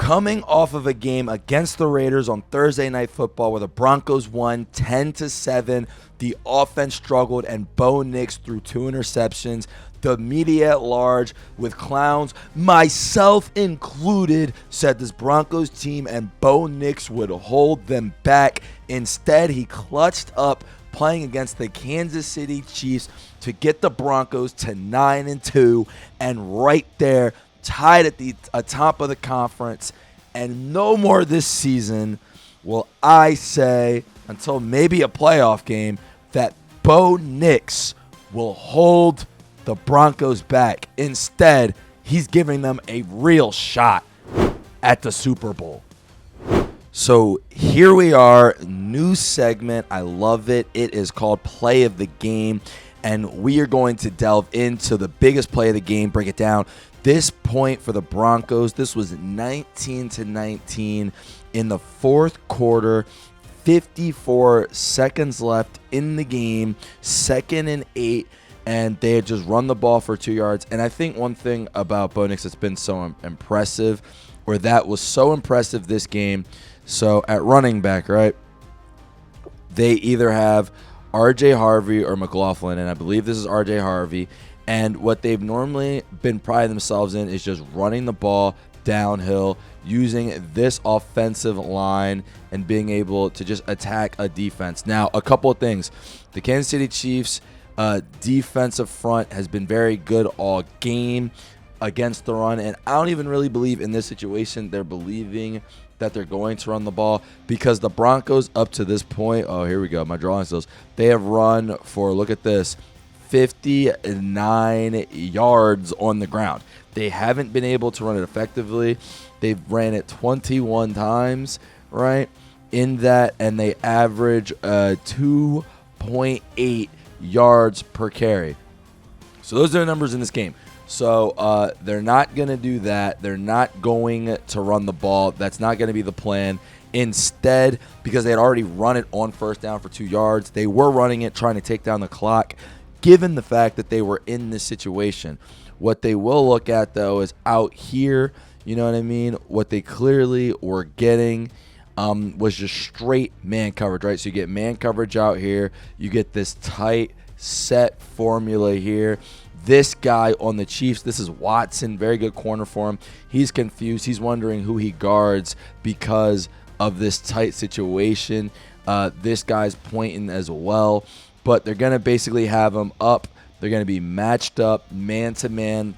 Coming off of a game against the Raiders on Thursday Night Football where the Broncos won 10-7, the offense struggled and Bo Nix threw 2 interceptions. The media at large, with clowns, myself included, said this Broncos team and Bo Nix would hold them back. Instead, he clutched up playing against the Kansas City Chiefs to get the Broncos to 9-2, and right there, tied at the top of the conference. And no more this season will I say, until maybe a playoff game, that Bo Nix will hold the Broncos back. Instead, he's giving them a real shot at the Super Bowl. So here we are, new segment. I love it. It is called Play of the Game, and we are going to delve into the biggest play of the game, break it down. This point for the Broncos, this was 19-19 in the fourth quarter, 54 seconds left in the game, 2nd and 8, and they had just run the ball for 2 yards. And I think one thing about Bo Nix that's been so impressive, or that was so impressive this game, so at running back, right, they either have R.J. Harvey or McLaughlin, and I believe this is R.J. Harvey. And what they've normally been priding themselves in is just running the ball downhill, using this offensive line and being able to just attack a defense. Now, a couple of things. The Kansas City Chiefs defensive front has been very good all game against the run, and I don't even really believe in this situation they're believing that they're going to run the ball, because the Broncos up to this point, oh, here we go, my drawing skills, they have run for, look at this, 59 yards on the ground. They haven't been able to run it effectively. They've ran it 21 times, right, in that, and they average 2.8 yards per carry. So those are the numbers in this game. So they're not going to do that. They're not going to run the ball. That's not going to be the plan. Instead, because they had already run it on first down for 2 yards, they were running it, trying to take down the clock, given the fact that they were in this situation. What they will look at, though, is out here, you know what I mean? What they clearly were getting was just straight man coverage, right? So you get man coverage out here. You get this tight set formula here. This guy on the Chiefs, this is Watson, very good corner for him. He's confused. He's wondering who he guards because of this tight situation. This guy's pointing as well. But they're going to basically have him up. They're going to be matched up man-to-man.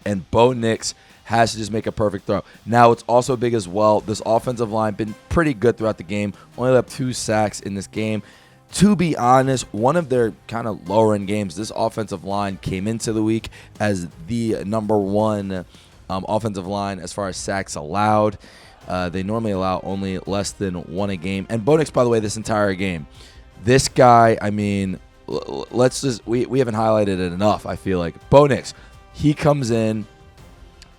And Bo Nix has to just make a perfect throw. Now, it's also big as well. This offensive line been pretty good throughout the game. Only left 2 sacks in this game. To be honest, one of their kind of lower-end games, this offensive line came into the week as the number 1 offensive line as far as sacks allowed. They normally allow only less than 1 a game. And Bo Nix, by the way, this entire game, this guy, I mean, let's just, we haven't highlighted it enough, I feel like. Bo Nix, he comes in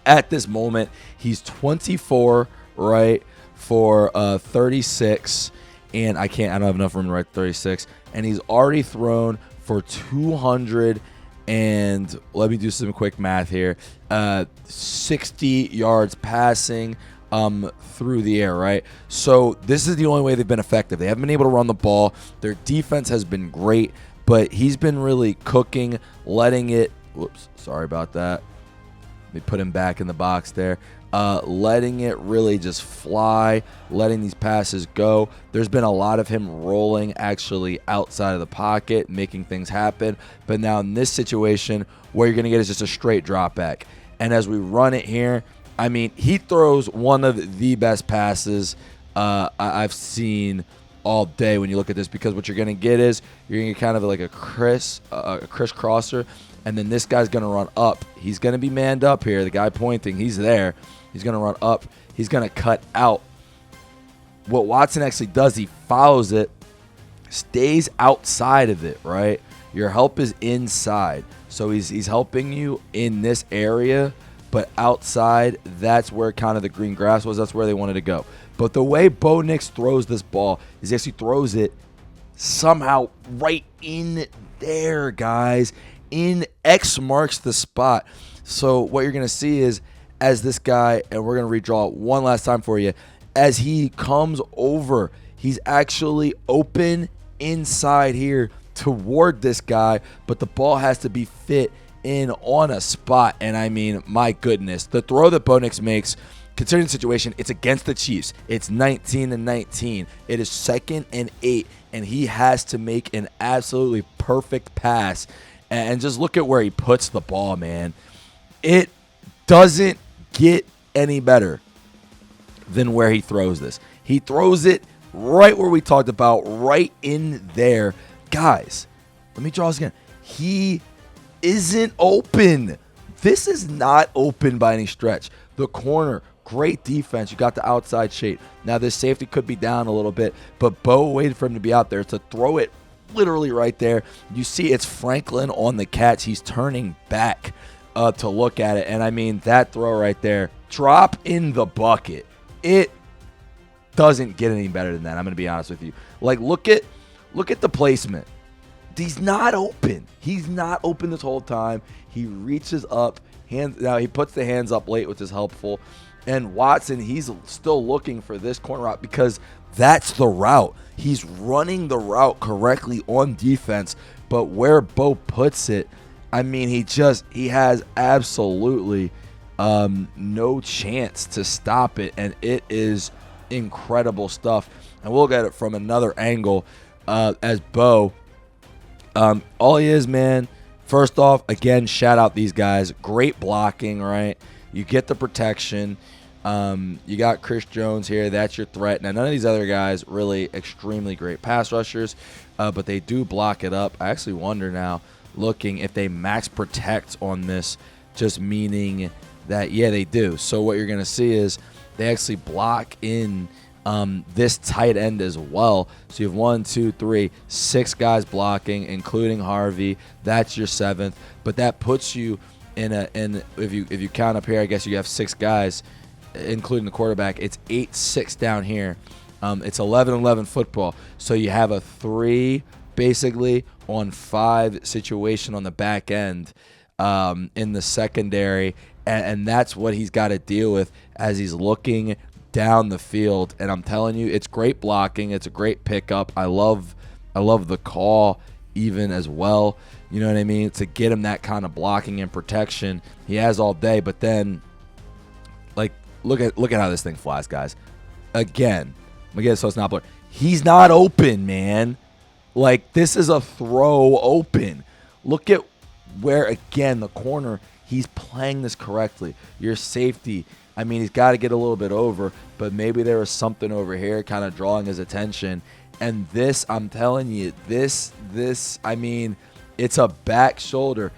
at this moment. He's 24, right, for 36. And I don't have enough room to write 36. And he's already thrown for 200 and, let me do some quick math here, 60 yards passing through the air, right? So this is the only way they've been effective. They haven't been able to run the ball. Their defense has been great, but he's been really cooking, letting it, whoops, sorry about that. Let me put him back in the box there. Letting it really just fly, letting these passes go. There's been a lot of him rolling actually outside of the pocket, making things happen. But now in this situation, what you're going to get is just a straight drop back. And as we run it here, I mean, he throws one of the best passes I've seen all day when you look at this, because what you're going to get is you're going to get kind of like a crisscrosser, and then this guy's going to run up. He's going to be manned up here. The guy pointing, he's there. He's going to run up. He's going to cut out. What Watson actually does, he follows it, stays outside of it, right? Your help is inside. So he's helping you in this area, but outside, that's where kind of the green grass was. That's where they wanted to go. But the way Bo Nix throws this ball is he actually throws it somehow right in there, guys. In X marks the spot. So what you're going to see is as this guy, and we're going to redraw it one last time for you, as he comes over, he's actually open inside here toward this guy, but the ball has to be fit in on a spot. And I mean, my goodness, the throw that Bo Nix makes, considering the situation, it's against the Chiefs. It's 19-19. It is 2nd and 8, and he has to make an absolutely perfect pass. And just look at where he puts the ball, man. It doesn't get any better than where he throws this. He throws it right where we talked about, right in there. Guys, let me draw this again. He isn't open. This is not open by any stretch. The corner, great defense. You got the outside shade. Now, this safety could be down a little bit, but Bo waited for him to be out there to throw it literally right there. You see it's Franklin on the catch. He's turning back to look at it. And, I mean, that throw right there, drop in the bucket. It doesn't get any better than that. I'm going to be honest with you. Like, look at the placement. He's not open. He's not open this whole time. He reaches up. Now he puts the hands up late, which is helpful. And Watson, he's still looking for this corner route because that's the route. He's running the route correctly on defense. But where Bo puts it, I mean, he has absolutely no chance to stop it. And it is incredible stuff. And we'll get it from another angle as Bo. All he is, man, first off, again, shout out these guys. Great blocking, right? You get the protection. You got Chris Jones here. That's your threat. Now, none of these other guys really extremely great pass rushers, but they do block it up. I actually wonder now, looking if they max protect on this, just meaning that, yeah, they do. So what you're going to see is they actually block in this tight end as well. So you have 1, 2, 3, 6 guys blocking, including Harvey. That's your 7th. But that puts you in if you count up here, I guess you have 6 guys, including the quarterback. It's 8-6 down here. It's 11-11 football. So you have a 3 basically on 5 situation on the back end in the secondary, and that's what he's got to deal with as he's looking down the field. And I'm telling you, it's great blocking. It's a great pickup. I love the call even as well. You know what I mean? To get him that kind of blocking and protection he has all day. But then, like, look at how this thing flies, guys. Again, so it's not blurred. He's not open, man. Like, this is a throw open. Look at where, again, the corner, he's playing this correctly. Your safety, I mean, he's got to get a little bit over, but maybe there was something over here kind of drawing his attention. And this, I'm telling you, this, I mean, it's a back shoulder.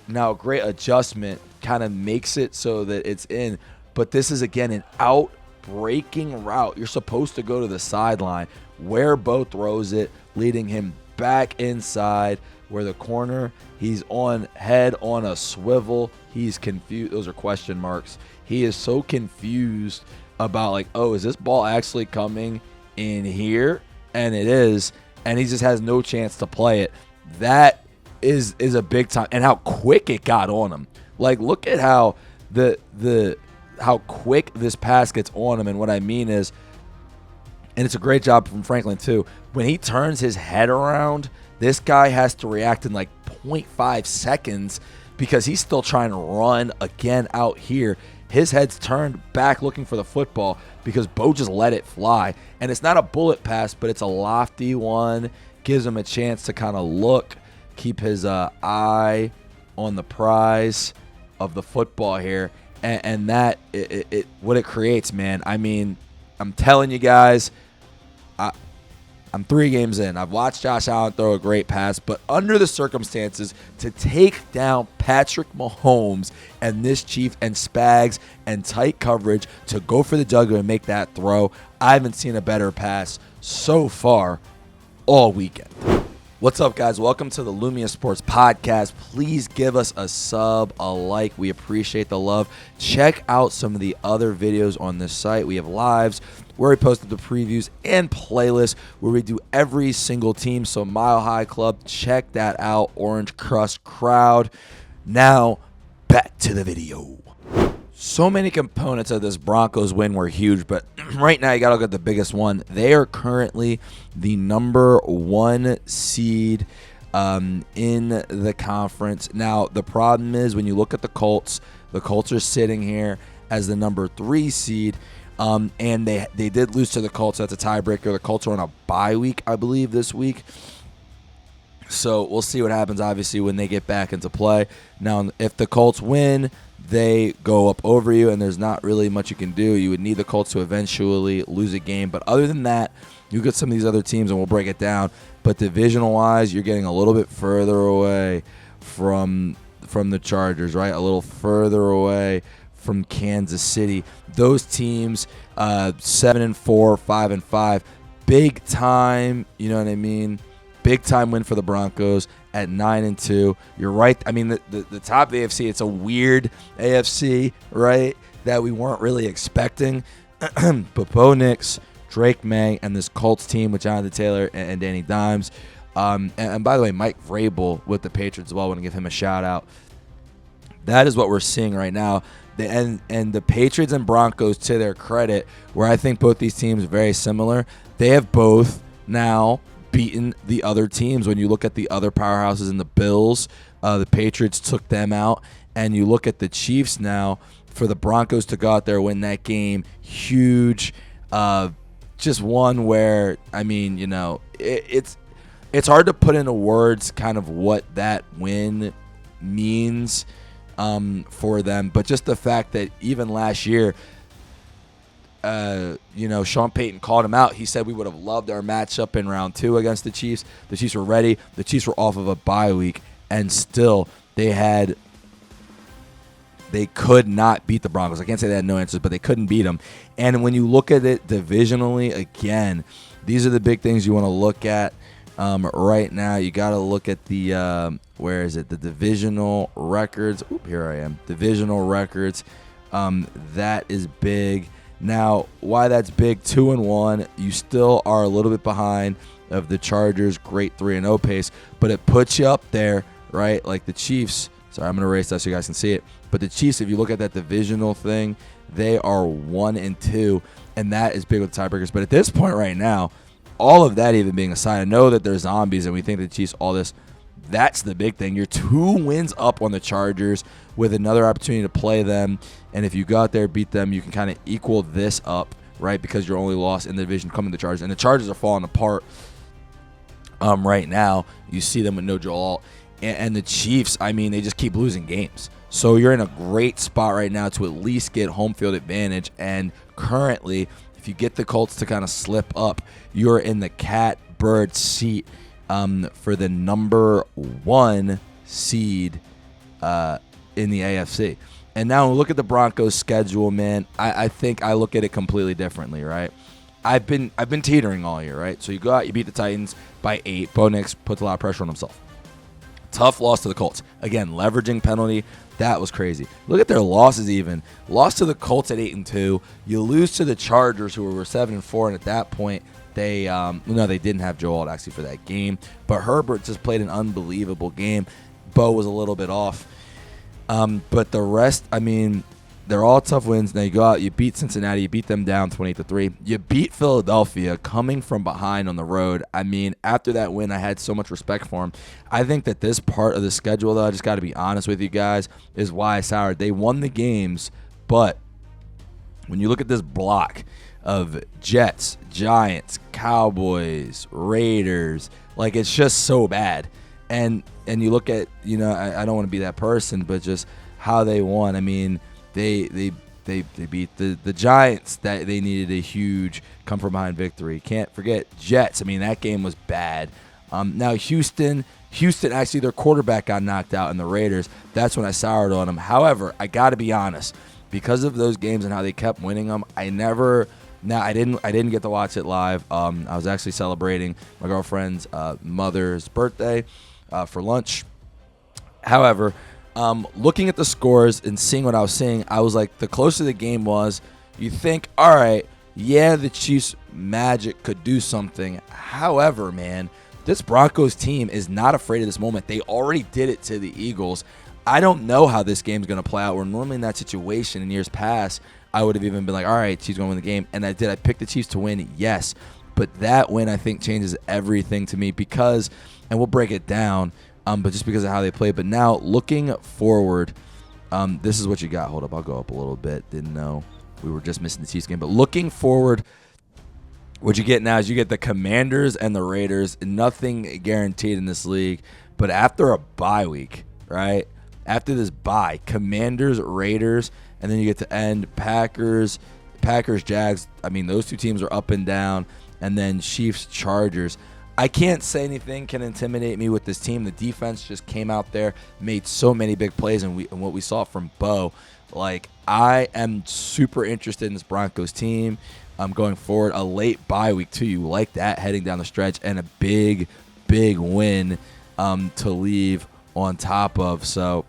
Now, great adjustment, kind of makes it so that it's in. But this is, again, an out-breaking route. You're supposed to go to the sideline where Bo throws it, leading him back inside where the corner, he's on head on a swivel. He's confused. Those are question marks. He is so confused about, like, oh, is this ball actually coming in here? And it is. And he just has no chance to play it. That is a big time. And how quick it got on him. Like, look at how how quick this pass gets on him. And what I mean is, and it's a great job from Franklin too, when he turns his head around, this guy has to react in like 0.5 seconds because he's still trying to run again out here. His head's turned back looking for the football because Bo just let it fly. And it's not a bullet pass, but it's a lofty one. Gives him a chance to kind of look, keep his eye on the prize of the football here. And that, what it creates, man. I mean, I'm telling you guys, I'm 3 games in. I've watched Josh Allen throw a great pass, but under the circumstances, to take down Patrick Mahomes and this Chief and Spags and tight coverage to go for the jugular and make that throw, I haven't seen a better pass so far all weekend. What's up, guys? Welcome to the Lumia Sports Podcast. Please give us a sub, a like. We appreciate the love. Check out some of the other videos on this site. We have lives where we posted the previews and playlists where we do every single team. So Mile High Club, check that out. Orange Crust Crowd. Now, back to the video. So many components of this Broncos win were huge, but right now you got to look at the biggest one. They are currently the number 1 seed in the conference. Now, the problem is when you look at the Colts are sitting here as the number 3 seed, and they did lose to the Colts. That's a tiebreaker. The Colts are on a bye week, I believe, this week. So we'll see what happens, obviously, when they get back into play. Now, if the Colts win, they go up over you, and there's not really much you can do. You would need the Colts to eventually lose a game. But other than that, you get some of these other teams, and we'll break it down. But divisional-wise, you're getting a little bit further away from the Chargers, right? A little further away from Kansas City. Those teams, 7-4, 5-5, big time, you know what I mean? Big time win for the Broncos at 9-2. You're right. I mean, the top of the AFC, it's a weird AFC, right, that we weren't really expecting. But Bo Nix, Drake May, and this Colts team with Jonathan Taylor and Danny Dimes. And by the way, Mike Vrabel with the Patriots as well. I want to give him a shout out. That is what we're seeing right now. And the Patriots and Broncos, to their credit, where I think both these teams are very similar, they have both now beaten the other teams. When you look at the other powerhouses in the Bills, the Patriots took them out. And you look at the Chiefs now, for the Broncos to go out there and win that game, huge. Just one where, I mean, you know, it's hard to put into words kind of what that win means for them. But just the fact that even last year, you know, Sean Payton called him out. He said we would have loved our matchup in round 2 against the Chiefs. The Chiefs were ready. The Chiefs were off of a bye week, and still they could not beat the Broncos. I can't say they had no answers, but they couldn't beat them. And when you look at it divisionally, again, these are the big things you want to look at right now. You got to look at the, where is it? The divisional records. Oop, here I am. Divisional records. That is big. Now, why that's big, 2-1, you still are a little bit behind of the Chargers' great 3-0 pace, but it puts you up there, right? Like the Chiefs. Sorry, I'm going to erase that so you guys can see it. But the Chiefs, if you look at that divisional thing, they are 1-2, and that is big with the tiebreakers. But at this point right now, all of that even being aside, I know that they're zombies and we think the Chiefs, all this, that's the big thing. You're 2 wins up on the Chargers with another opportunity to play them. And if you go out there, beat them, you can kind of equal this up, right? Because you're only lost in the division coming to the Chargers. And the Chargers are falling apart right now. You see them with no Joel Alt. And the Chiefs, I mean, they just keep losing games. So you're in a great spot right now to at least get home field advantage. And currently, if you get the Colts to kind of slip up, you're in the catbird seat for the number 1 seed in the AFC. And now when we look at the Broncos' schedule, man, I think I look at it completely differently, right? I've been teetering all year, right? So you go out, you beat the Titans by 8. Bo Nix puts a lot of pressure on himself. Tough loss to the Colts. Again, leveraging penalty. That was crazy. Look at their losses even. Lost to the Colts at 8-2. You lose to the Chargers, who were 7-4, and at that point, they didn't have Joe Alt actually for that game. But Herbert just played an unbelievable game. Bo was a little bit off. But the rest, I mean, they're all tough wins. Now you go out, you beat Cincinnati, you beat them down 28-3. You beat Philadelphia coming from behind on the road. I mean, after that win, I had so much respect for them. I think that this part of the schedule, though, I just got to be honest with you guys, is why I soured. They won the games, but when you look at this block of Jets, Giants, Cowboys, Raiders, like it's just so bad. And you look at, you know, I don't want to be that person, but just how they won. I mean, they beat the Giants. That they needed a huge come from behind victory. Can't forget Jets. I mean, that game was bad. Now Houston actually, their quarterback got knocked out in the Raiders. That's when I soured on them. However, I got to be honest, because of those games and how they kept winning them, I didn't get to watch it live. I was actually celebrating my girlfriend's mother's birthday for lunch. However, looking at the scores and seeing what I was seeing, I was like, the closer the game was, you think, all right, yeah, the Chiefs' magic could do something. However, man, this Broncos team is not afraid of this moment. They already did it to the Eagles. I don't know how this game's going to play out. We're normally in that situation in years past. I would have even been like, all right, Chiefs going to win the game. And I did. I picked the Chiefs to win, yes. But that win, I think, changes everything to me because, and we'll break it down, but just because of how they played. But now, looking forward, this is what you got. Hold up, I'll go up a little bit. Didn't know we were just missing the Chiefs game. But looking forward, what you get now is you get the Commanders and the Raiders. Nothing guaranteed in this league. But after a bye week, right? After this bye, Commanders, Raiders, and then you get to end Packers, Jags. I mean, those two teams are up and down. And then Chiefs, Chargers. I can't say anything can intimidate me with this team. The defense just came out there, made so many big plays, and what we saw from Bo. Like, I am super interested in this Broncos team going forward. A late bye week, too. You like that heading down the stretch, and a big, big win to leave on top of. So,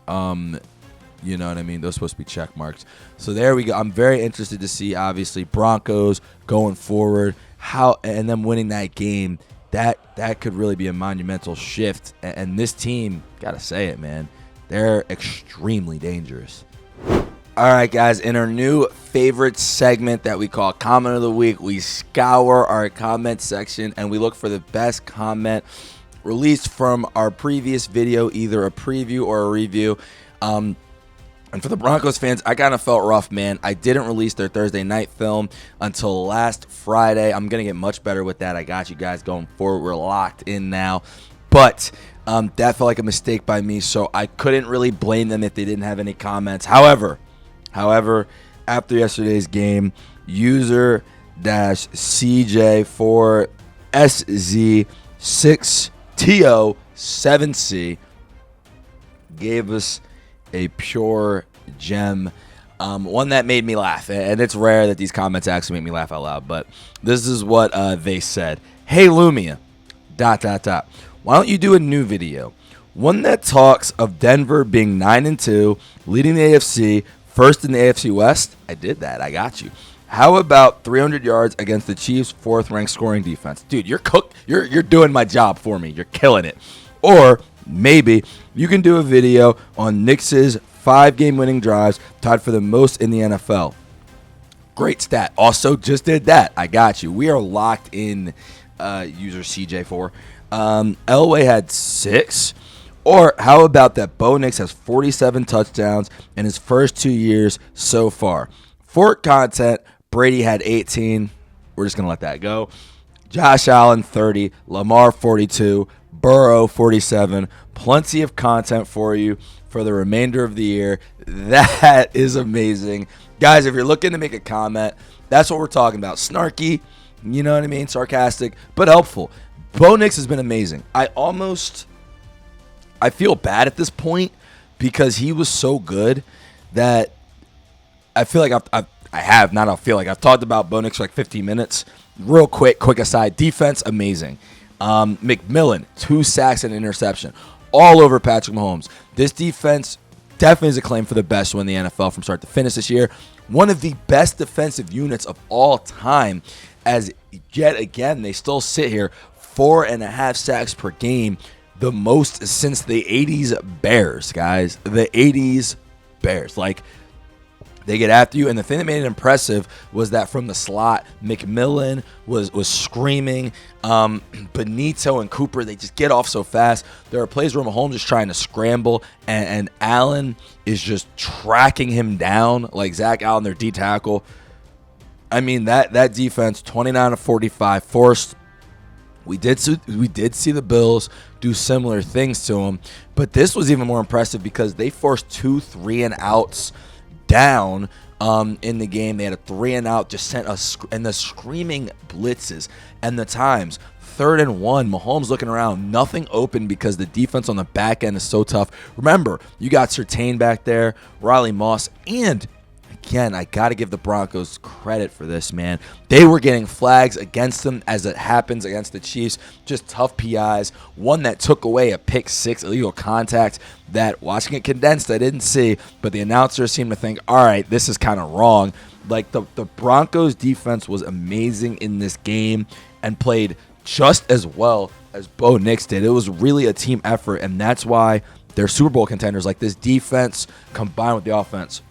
you know what I mean? Those are supposed to be check marks. So there we go. I'm very interested to see, obviously, Broncos going forward, how and them winning that game. That could really be a monumental shift. And this team, gotta say it, man, they're extremely dangerous. All right, guys, in our new favorite segment that we call Comment of the Week, we scour our comment section and we look for the best comment released from our previous video, either a preview or a review. And for the Broncos fans, I kind of felt rough, man. I didn't release their Thursday night film until last Friday. I'm going to get much better with that. I got you guys going forward. We're locked in now. But that felt like a mistake by me, so I couldn't really blame them if they didn't have any comments. However, after yesterday's game, user-CJ4SZ6TO7C gave us a pure gem, one that made me laugh, and it's rare that these comments actually make me laugh out loud, but this is what they said. Hey Lumia, ... Why don't you do a new video, one that talks of Denver being 9-2, leading the AFC, first in the AFC West? I did that. I got you. How about 300 yards against the Chiefs' fourth-ranked scoring defense? Dude, you're cooked. You're doing my job for me. You're killing it. Or maybe you can do a video on Knicks' 5-game winning drives, tied for the most in the NFL. Great stat. Also, just did that. I got you. We are locked in, user CJ4. Elway had 6. Or how about that Bo Nix has 47 touchdowns in his first 2 years so far? For content, Brady had 18. We're just going to let that go. Josh Allen, 30. Lamar, 42. Burrow, 47. Plenty of content for you for the remainder of the year. That is amazing. Guys, if you're looking to make a comment, that's what we're talking about. Snarky, you know what I mean? Sarcastic, but helpful. Bo Nix has been amazing. I feel bad at this point because he was so good that I feel like I've talked about Bo Nix for like 15 minutes. Real quick aside. Defense, amazing. McMillan, 2 sacks and an interception. All over Patrick Mahomes. This defense definitely is a claim for the best win in the NFL from start to finish this year. One of the best defensive units of all time, as yet again, they still sit here 4.5 sacks per game, the most since the 80s Bears, guys. The 80s Bears. Like, they get after you, and the thing that made it impressive was that from the slot, McMillan was screaming. Benito and Cooper, they just get off so fast. There are plays where Mahomes is trying to scramble, and Allen is just tracking him down, like Zach Allen, their D tackle. I mean, that defense, 29-45, forced. We did see the Bills do similar things to them, but this was even more impressive because they forced 2 3-and-outs down in the game. They had a 3-and-out, just sent us, and the screaming blitzes and the times. 3rd and 1, Mahomes looking around, nothing open because the defense on the back end is so tough. Remember, you got Surtain back there, Riley Moss, and again, I got to give the Broncos credit for this, man. They were getting flags against them as it happens against the Chiefs. Just tough PIs. One that took away a pick 6 illegal contact that, watching it condensed, I didn't see, but the announcers seemed to think, all right, this is kind of wrong. Like, the Broncos defense was amazing in this game and played just as well as Bo Nix did. It was really a team effort, and that's why they're Super Bowl contenders. Like, this defense combined with the offense.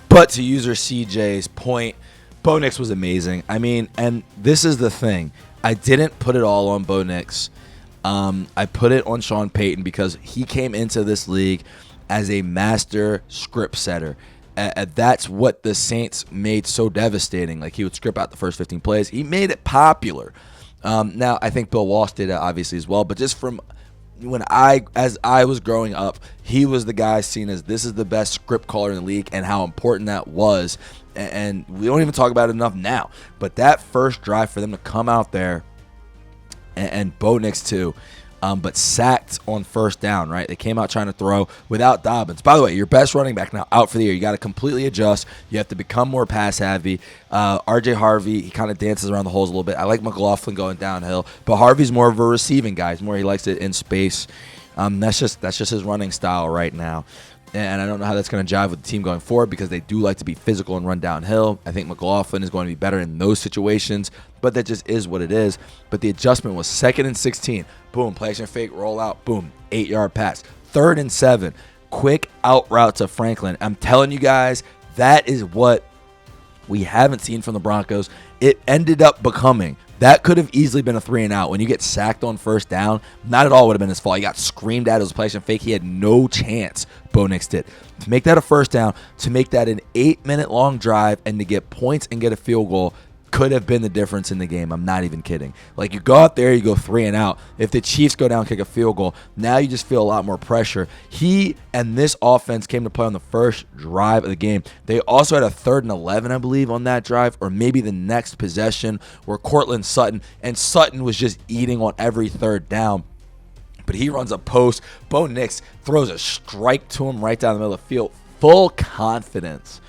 But to user CJ's point, Bo Nix was amazing. I mean, and this is the thing. I didn't put it all on Bo Nix. I put it on Sean Payton because he came into this league as a master script setter. That's what the Saints made so devastating. Like, he would script out the first 15 plays. He made it popular. Now, I think Bill Walsh did it obviously as well, but just from as I was growing up, he was the guy seen as this is the best script caller in the league, and how important that was. And we don't even talk about it enough now. But that first drive for them to come out there, and Bo Nix too, but sacked on first down, right? They came out trying to throw without Dobbins. By the way, your best running back now out for the year. You got to completely adjust. You have to become more pass heavy. RJ Harvey, he kind of dances around the holes a little bit. I like McLaughlin going downhill, but Harvey's more of a receiving guy. He's more, he likes it in space. That's just his running style right now. And I don't know how that's going to jive with the team going forward because they do like to be physical and run downhill. I think McLaughlin is going to be better in those situations, but that just is what it is. But the adjustment was 2nd and 16. Boom, play action fake, roll out, boom, 8-yard pass. 3rd and 7, quick out route to Franklin. I'm telling you guys, that is what we haven't seen from the Broncos. It ended up becoming. That could have easily been a 3-and-out. When you get sacked on first down, not at all would have been his fault. He got screamed at. It was a play action fake. He had no chance, Bo Nix did. To make that a first down, to make that an 8-minute long drive, and to get points and get a field goal could have been the difference in the game. I'm not even kidding. Like, you go out there, you go 3-and-out. If the Chiefs go down, kick a field goal, now you just feel a lot more pressure. He and this offense came to play on the first drive of the game. They also had a 3rd and 11, I believe, on that drive, or maybe the next possession where Cortland Sutton, and Sutton was just eating on every 3rd down. But he runs a post. Bo Nix throws a strike to him right down the middle of the field. Full confidence.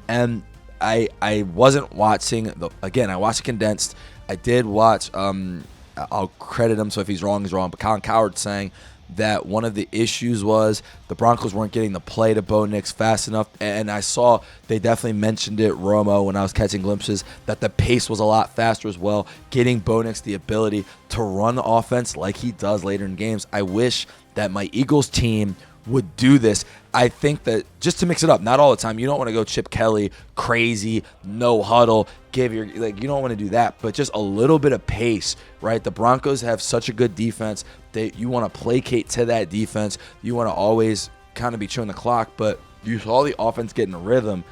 And I wasn't watching I watched it condensed. I did watch. I'll credit him. So if he's wrong, he's wrong. But Colin Cowherd saying that one of the issues was the Broncos weren't getting the play to Bo Nix fast enough. And I saw they definitely mentioned it, Romo, when I was catching glimpses, that the pace was a lot faster as well, getting Bo Nix the ability to run the offense like he does later in games. I wish that my Eagles team would do this. I think that just to mix it up, not all the time. You don't want to go Chip Kelly crazy, no huddle, you don't want to do that, but just a little bit of pace, right? The Broncos have such a good defense that you want to placate to that defense. You want to always kind of be chewing the clock, but you saw the offense get in a rhythm.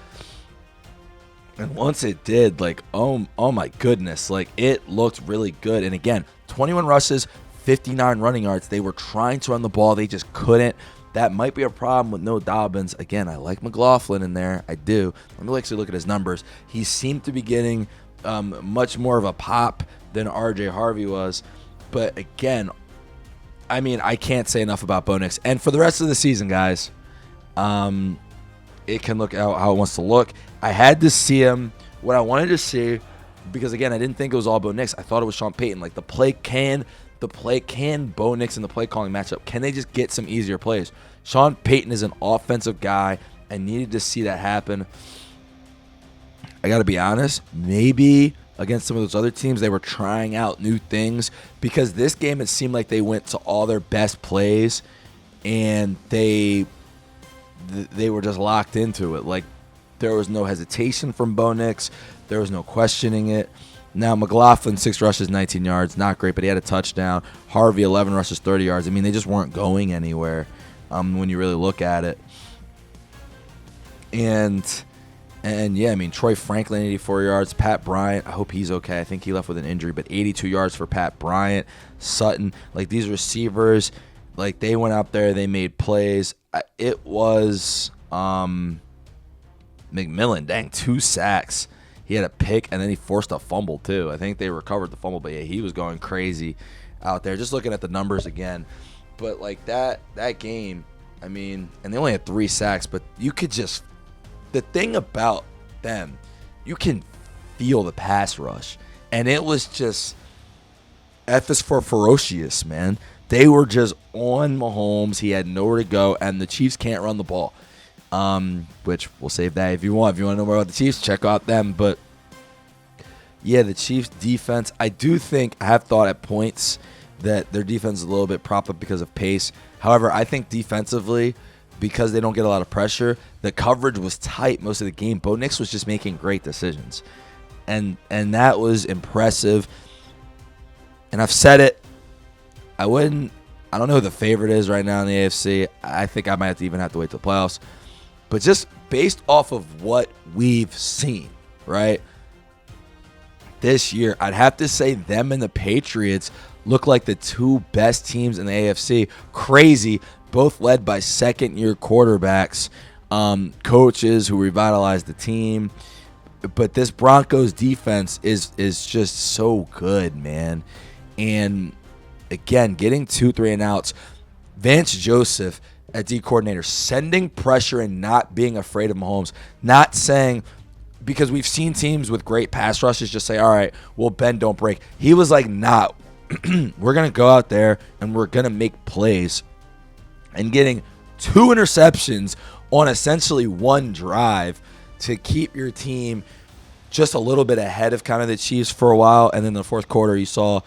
And once it did, oh my goodness, it looked really good. And again, 21 rushes, 59 running yards. They were trying to run the ball. They just couldn't. That might be a problem with no Dobbins. Again, I like McLaughlin in there. I do. Let me actually look at his numbers. He seemed to be getting much more of a pop than RJ Harvey was. But again, I mean, I can't say enough about Bo Nix. And for the rest of the season, guys, it can look how it wants to look. I had to see him. What I wanted to see, because again, I didn't think it was all Bo Nix. I thought it was Sean Payton. Like, the play can Bo Nix and the play calling match up? Can they just get some easier plays? Sean Payton is an offensive guy. I needed to see that happen. I got to be honest, maybe against some of those other teams, they were trying out new things, because this game, it seemed like they went to all their best plays and they were just locked into it. Like, there was no hesitation from Bo Nix. There was no questioning it. Now, McLaughlin, 6 rushes, 19 yards. Not great, but he had a touchdown. Harvey, 11 rushes, 30 yards. I mean, they just weren't going anywhere when you really look at it. And yeah, I mean, Troy Franklin, 84 yards. Pat Bryant, I hope he's okay. I think he left with an injury, but 82 yards for Pat Bryant. Sutton, these receivers, they went out there, they made plays. It was McMillan, dang, 2 sacks. He had a pick, and then he forced a fumble, too. I think they recovered the fumble, but yeah, he was going crazy out there. Just looking at the numbers again. But, that game, I mean, and they only had 3 sacks, but you could just – the thing about them, you can feel the pass rush. And it was just – F is for ferocious, man. They were just on Mahomes. He had nowhere to go, and the Chiefs can't run the ball. Which we'll save that if you want. If you want to know more about the Chiefs, check out them. But yeah, the Chiefs defense, I do think, I have thought at points that their defense is a little bit propped up because of pace. However, I think defensively, because they don't get a lot of pressure, the coverage was tight most of the game. Bo Nix was just making great decisions. And that was impressive. And I've said it. I don't know who the favorite is right now in the AFC. I think I might have to wait till the playoffs. But just based off of what we've seen, right, this year, I'd have to say them and the Patriots look like the two best teams in the AFC. Crazy, both led by second-year quarterbacks, coaches who revitalized the team. But this Broncos defense is just so good, man. And again, getting 2 3-and-outs. Vance Joseph at D coordinator, sending pressure and not being afraid of Mahomes. Not saying, because we've seen teams with great pass rushes just say, all right, we'll bend, don't break. He was like, nah, we're going to go out there and we're going to make plays. And getting 2 interceptions on essentially one drive to keep your team just a little bit ahead of kind of the Chiefs for a while. And then the fourth quarter, you saw,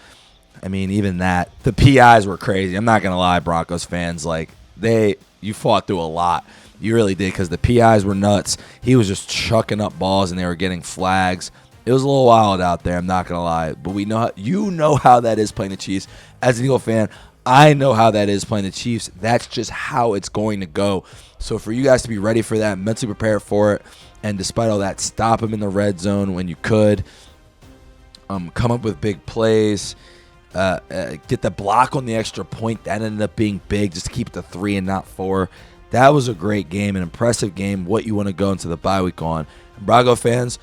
I mean, even that, the PIs were crazy. I'm not going to lie, Broncos fans, like, you fought through a lot. You really did, because the PIs were nuts. He was just chucking up balls and they were getting flags. It was a little wild out there, I'm not going to lie. But you know how that is playing the Chiefs. As an Eagle fan, I know how that is playing the Chiefs. That's just how it's going to go. So for you guys to be ready for that, mentally prepare for it, and despite all that, stop them in the red zone when you could. Come up with big plays. Get the block on the extra point. That ended up being big, just to keep it to 3 and not 4. That was a great game, an impressive game, what you want to go into the bye week on. Bronco fans,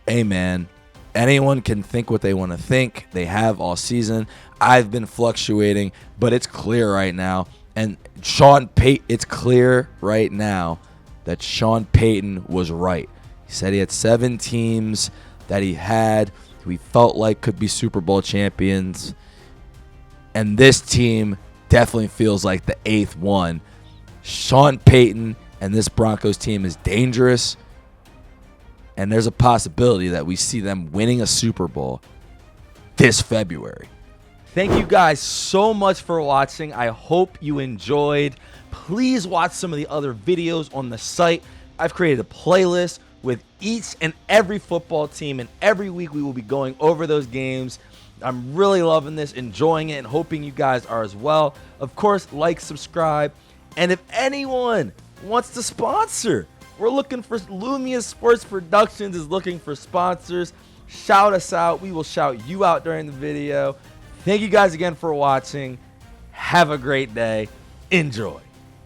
hey, man, anyone can think what they want to think. They have all season. I've been fluctuating, but it's clear right now. And it's clear right now that Sean Payton was right. He said he had 7 teams that he felt like could be Super Bowl champions. And this team definitely feels like the 8th one. Sean Payton and this Broncos team is dangerous. And there's a possibility that we see them winning a Super Bowl this February. Thank you guys so much for watching. I hope you enjoyed. Please watch some of the other videos on the site. I've created a playlist with each and every football team, and every week we will be going over those games. I'm really loving this, enjoying it, and hoping you guys are as well. Of course, like, subscribe, and if anyone wants to sponsor, we're looking for Lumia Sports Productions is looking for sponsors. Shout us out. We will shout you out during the video. Thank you guys again for watching. Have a great day. Enjoy.